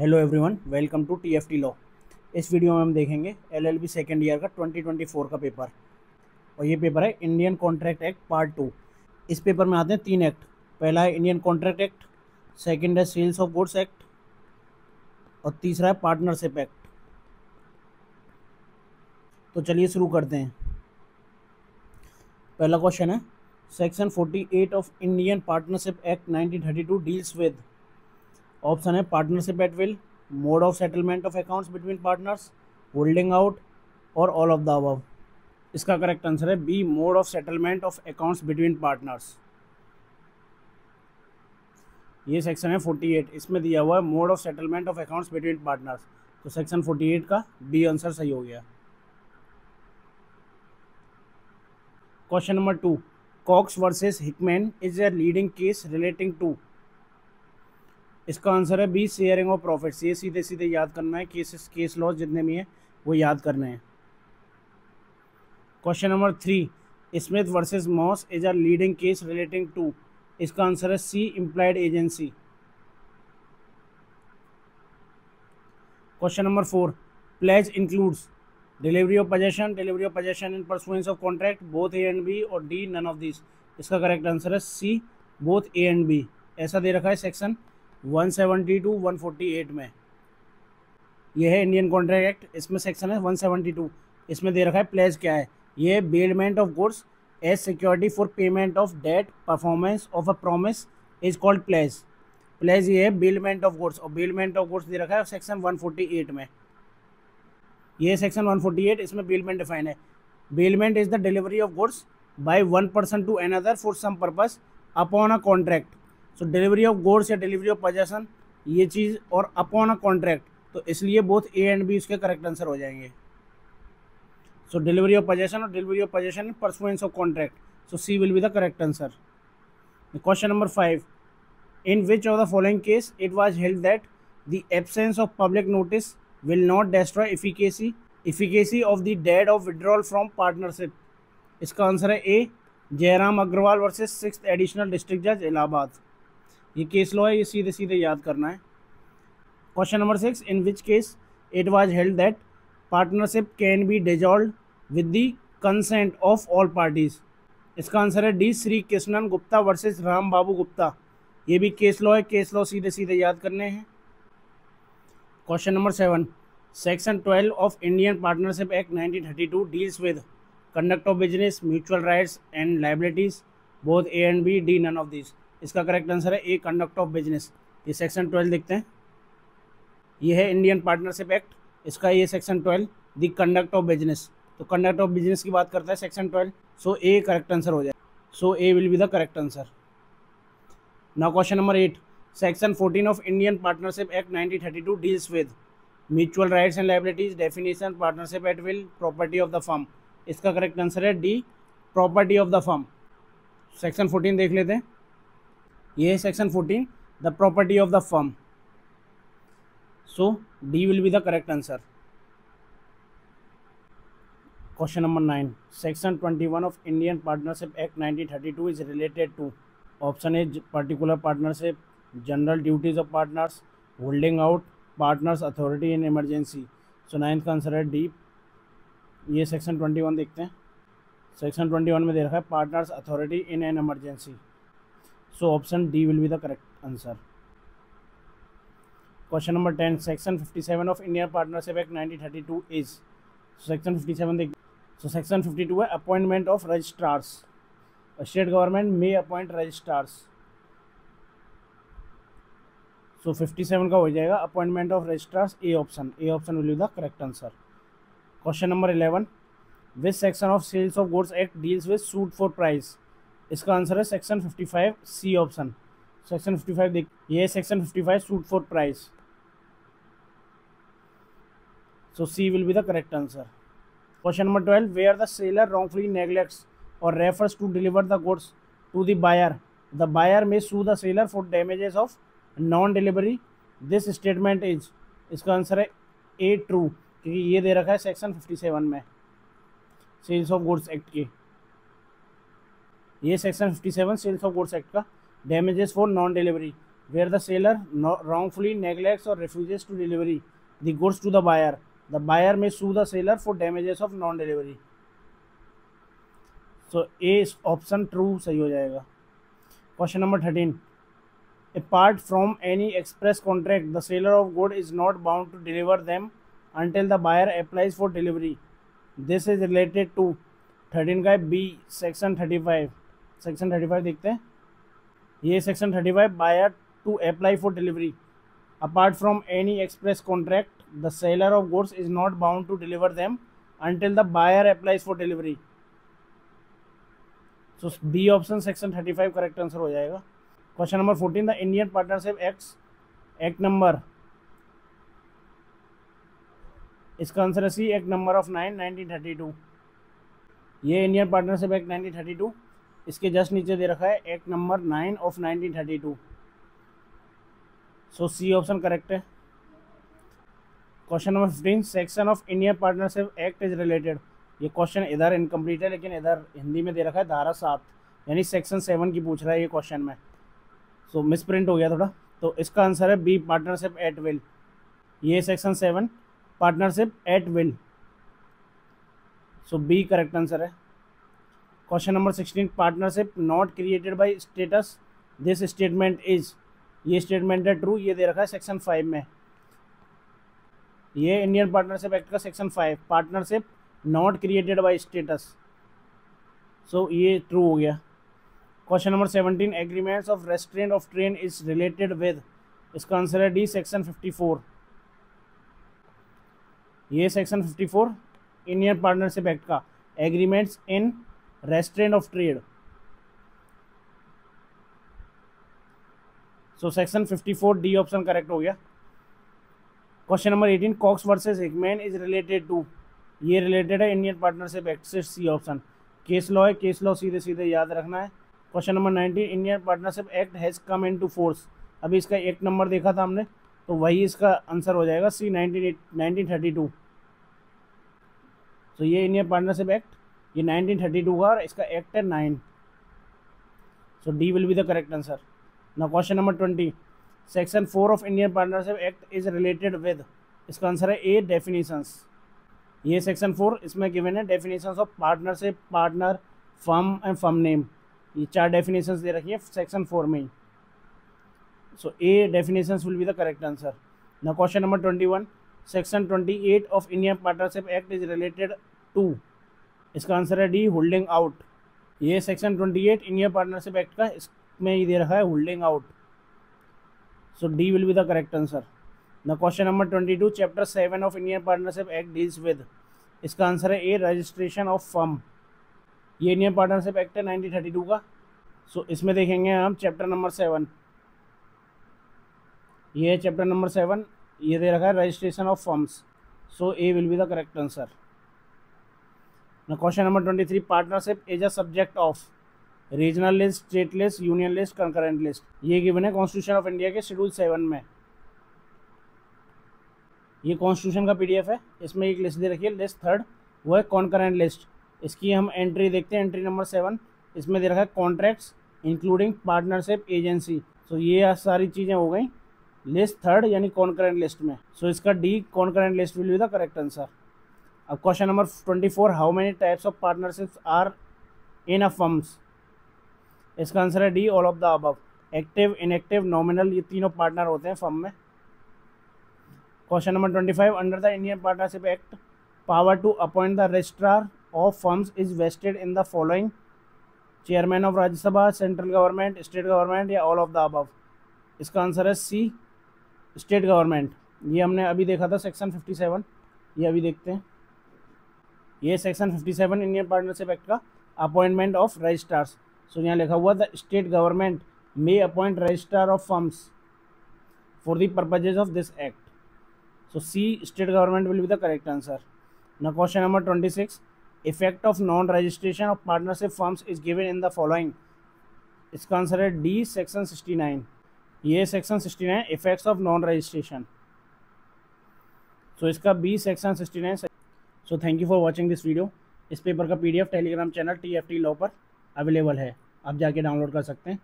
Hello everyone, welcome to TFT law. इस video में हम देखेंगे एलएलबी सेकेंड ईयर का 2024 का पेपर। और ये पेपर है इंडियन कॉन्ट्रैक्ट एक्ट पार्ट 2। इस पेपर में आते हैं 3 एक्ट। पहला है इंडियन कॉन्ट्रैक्ट एक्ट, सेकंड है सेल्स ऑफ गुड्स एक्ट और तीसरा है पार्टनरशिप एक्ट। तो चलिए शुरू करते हैं। पहला क्वेश्चन है section 48 of Indian partnership act 1932 deals with. Option है partnership at will, mode of settlement of accounts between partners, holding out और ऑल ऑफ द अबव। इसका करेक्ट आंसर है B, mode of settlement of accounts between partners. ये section है 48, इसमें दिया हुआ है mode of settlement of accounts between partners. तो सेक्शन 48 का बी आंसर सही हो गया। Question number 2, Cox versus Hickman is a leading case relating to. इसका आंसर है बी, शेयरिंग ऑफ प्रॉफिट्स। ये सीधे सीधे याद करना है, केस लॉस जितने भी हैं वो याद करने हैं। Question number 3, Smith versus Moss is a leading case relating to. इसका आंसर है C, implied agency. Question number 4, pledge includes delivery of possession in pursuance of contract both A and B, और डी नन ऑफ दिस। इसका correct answer है C, both A and B. ऐसा दे रखा है section 172 148 में। यह है इंडियन कॉन्ट्रैक्ट एक्ट, इसमें सेक्शन है 172। इसमें दे रखा है प्लेज क्या है। ये bailment of goods as security for payment of debt performance of a promise is called pledge. Pledge ये है बेलमेंट ऑफ गुड्स, और बेलमेंट ऑफ गुड्स दे रखा है सेक्शन 148 में। ये सेक्शन 148, इसमें बेलमेंट डिफाइन है। Bailment is the delivery of goods by one person to another for some purpose upon a contract. So delivery of goods या delivery of possession, ये चीज़, और अपॉन अ कॉन्ट्रैक्ट, तो इसलिए both A and B इसके correct answer हो जाएंगे। So delivery of possession और delivery of possession in pursuance of contract, so C will be the correct answer. Question number 5, in which of the following case it was held that the absence of public notice will not destroy efficacy of the date of withdrawal from partnership. इसका answer है A, Jairam Agarwal versus 6th additional district जज इलाहाबाद। ये case law है, ये सीधे सीधे याद करना है। Question number 6, in which case it was held that partnership can be dissolved with the consent of all parties. इसका आंसर है डी, श्री कृष्णन गुप्ता वर्सेस राम बाबू गुप्ता। ये भी केस लॉ है, केस लॉ सीधे सीधे याद करने हैं। Question number 7, section 12 of Indian partnership act 1932 deals with conduct of business, mutual rights and liabilities both A and B, D none of this. इसका करेक्ट आंसर है ए, कंडक्ट ऑफ बिजनेस। ये section 12 देखते हैं। ये है Indian partnership act, इसका ये section 12 the conduct of business. तो कंडक्ट ऑफ बिजनेस की बात करता है section 12, so A correct answer हो जाए। So A will be the correct answer. Now question number 8, section 14 of Indian partnership act 1932 deals with mutual rights and liabilities, definition, partnership at will, property of the firm. इसका correct answer है D, property of the firm. Section 14 देख लेते हैं। ये है section 14, the property of the firm. So D will be the correct answer. Question number 9, section 21 of Indian partnership act 1932 is related to. Option A, particular partnership, general duties of partners, holding out, partners authority in emergency. So 9th का answer है D. ये section 21 देखते हैं। Section 21 में दे रखा है partners authority in an emergency. So option D will be the correct answer. Question number 10, section 57 of Indian partnership act 1932 is. Section 57 देख। सो सेक्शन 52 है appointment of registrars. State government may appoint registrars. So 57 का हो जाएगा appointment of registrars, A option. A option will be the correct answer. Question number 11, which section of sales of goods act deals with suit for price. इसका answer है section 55, C option. Section 55 देख, ये section 55 suit for price. So C will be the correct answer. Question number 12, where the seller wrongfully neglects or refers to deliver the goods to the buyer may sue the seller for damages of non delivery, this statement is। इसका answer है ए, true, क्योंकि ये दे रखा है section 57 में sales of goods act के। ये section 57 sales of goods act का, damages for non delivery, where the seller wrongfully neglects or refuses to deliver the goods to the buyer. The buyer may sue the seller for damages of non-delivery. So A option true सही हो जाएगा. Question number 13. Apart from any express contract, the seller of good is not bound to deliver them until the buyer applies for delivery. This is related to 13 का B section 35. Section 35 देखते हैं. ये section 35 buyer to apply for delivery. Apart from any express contract, the seller of goods is not bound to deliver them until the buyer applies for delivery. So B option section 35 correct answer हो जाएगा. Question number 14. The Indian partnership act number, इसका answer है सी, act number of 9 1932. ये Indian partnership act 1932, इसके just नीचे दे रखा है act number 9 of 1932. So C option correct है. Question number 15. Section of Indian partnership act is related. ये क्वेश्चन इधर इनकम्प्लीट है, लेकिन इधर हिंदी में दे रखा है धारा 7, यानी सेक्शन 7 की पूछ रहा है ये क्वेश्चन में. सो मिसप्रिंट हो गया थोड़ा. तो इसका आंसर है बी, पार्टनरशिप एट विल. ये section 7 partnership at will. So B correct answer है. Question number 16. Partnership not created by status, this statement is. ये स्टेटमेंट है ट्रू, ये दे रखा है सेक्शन 5 में. ये इंडियन पार्टनरशिप एक्ट का section 5, partnership not created by status. So ये ट्रू हो गया. Question number 17. Agreements of restraint of trade is related with. इसका आंसर है डी, सेक्शन 54. ये सेक्शन 54 इंडियन पार्टनरशिप एक्ट का, agreements in restraint of trade. So section 54 D option correct हो गया. Question number 18. Cox versus Hickman is related to. ये रिलेटेड है Indian partnership act से, सी ऑप्शन. केस लॉ है, case law सीधे सीधे याद रखना है. Question number 19. Indian partnership act has come into force. अभी इसका एक नंबर देखा था हमने, तो वही इसका आंसर हो जाएगा सी, 1932. तो ये इंडियन पार्टनरशिप एक्ट ये 1932 का, और इसका एक्ट है 9. So D will be the correct answer. Now question number 20. Section 4 of Indian partnership act is related with. इसका आंसर है ए, डेफिनेशंस. ये सेक्शन 4 इसमें गिवन है definitions of partnership, partner, firm and firm name. ये 4 definitions दे रखी है section 4 में ही. So A, definitions will be the correct answer. Now question number 21. Section 28 of Indian partnership act is related to. इसका answer है D, holding out. ये section 28 Indian partnership act का, इसमें ही दे रखा है holding out. So D will be the correct answer. Now question number 22. Chapter 7 of Indian partnership act deals with. इसका आंसर है ए, रजिस्ट्रेशन ऑफ फर्म. ये इंडियन पार्टनरशिप एक्ट है 1932 का. सो इसमें देखेंगे हम चैप्टर नंबर 7. ये चैप्टर नंबर 7, ये दे रखा है registration of firms. So A will be the correct answer. Now question number 23. Partnership is a subject of regional list, state list, union list, concurrent list. ये गिवन है constitution of India के schedule 7 में. ये constitution का PDF है. इसमें एक list दे रखी है, लिस्ट 3rd, वो है कॉन्करेंट लिस्ट. इसकी हम एंट्री देखते हैं, एंट्री नंबर 7. इसमें दे रखा है कॉन्ट्रैक्ट्स इंक्लूडिंग पार्टनरशिप एजेंसी. सो ये सारी चीज़ें हो गई लिस्ट 3rd यानी कॉन्करेंट लिस्ट में. सो इसका D, concurrent list will be the correct answer. अब question number 24. How many types of partnerships are in a firms. इसका आंसर है D, all of the above. Active, inactive, nominal, ये तीनों partner होते हैं firm में. Question number 25. Under the Indian partnership act, power to appoint the registrar of firms is vested in the following. Chairman of Rajya Sabha, central government, state government, या all of the above. इसका answer है सी, state government. ये हमने अभी देखा था section 57, ये अभी देखते हैं. ये सेक्शन 57 इंडियन पार्टनरशिप एक्ट का, अपॉइंटमेंट ऑफ रजिस्ट्रार्स. सो यहाँ लिखा हुआ the state government may appoint registrar of firms for the purposes of this act. So C, state government will be the correct answer. Now question number 26. Effect of non-registration of partnership firms is given in the following. इसका answer है D, section 69. ये section 69 effects of non registration. So इसका B, section 69. So thank you for watching this video. इस paper का PDF Telegram channel TFT law पर available है, आप जाके डाउनलोड कर सकते हैं.